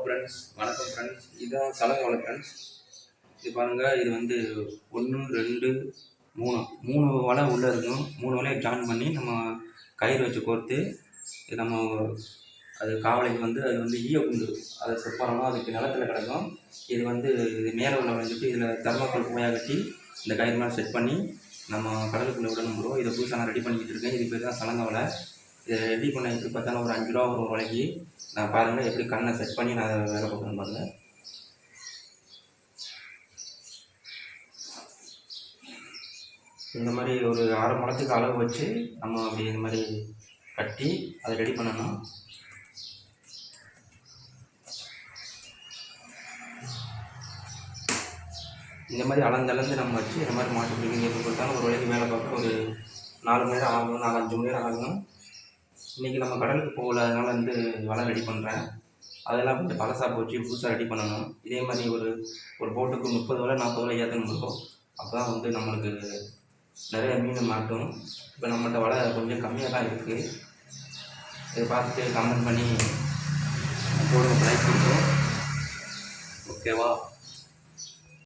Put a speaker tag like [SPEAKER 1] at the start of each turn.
[SPEAKER 1] Friends, வணக்கம் friends. இதுதான் சலங்கை வலை ஃப்ரெண்ட்ஸ். இது பாருங்கள், இது வந்து 1 2 3 வலை உள்ளே இருக்கும். 3 வலையை ஜாயின் பண்ணி நம்ம கயிறு வச்சு கோர்த்து இது நம்ம அது காவலைக்கு வந்து அது வந்து ஈயக்குண்டு அதை செட் பண்ணணும். அதுக்கு நிலத்தில் கிடக்கும். இது வந்து இது மேலே உள்ள வளைஞ்சிட்டு இதில் தர்மக்கோல் குமையாக கட்டி இந்த கயிறு மேலே செட் பண்ணி நம்ம கடலுக்குள்ளே விடணும் ப்ரோ. இதை புதுசாக நான் ரெடி பண்ணிக்கிட்டு இருக்கேன். இது பேர் தான் சலங்கை வலை. இதை ரெடி பண்ண எப்படி பார்த்தாலும் ஒரு 5 ரூபா வரும் ஒரு வலைக்கு. நான் பாருங்கள் எப்படி கண்ணை செட் பண்ணி நான் வேலை பார்க்குறேன்னு பாருங்கள். இந்த மாதிரி ஒரு 1/2 முழத்துக்கு அளவு வச்சு நம்ம அப்படி இந்த மாதிரி கட்டி அதை ரெடி பண்ணணும். இந்த மாதிரி அளந்து நம்ம வச்சு இந்த மாதிரி மாட்டு பிடிக்கும் எப்படி கொடுத்தாலும் ஒரு வலைக்கு வேலை பார்க்க ஒரு 4 மணி நேரம் ஆகும், 4-5 மணி நேரம் ஆகும். இன்றைக்கி நம்ம கடலுக்கு போகல, அதனால் வந்து வலை ரெடி பண்ணுறேன். அதெல்லாம் கொஞ்சம் பழசாக போச்சு, புதுசாக ரெடி பண்ணணும். இதே மாதிரி ஒரு போட்டுக்கு 30 வலை 40 வலை ஏற்றணும் இருக்கும். அப்போ தான் வந்து நம்மளுக்கு நிறைய மீன் மாட்டும். இப்போ நம்மகிட்ட வலை கொஞ்சம் கம்மியாக தான் இருக்குது. இதை பார்த்துட்டு கமெண்ட் பண்ணி போடுங்க, லைக் கொடுத்தோம். ஓகேவா?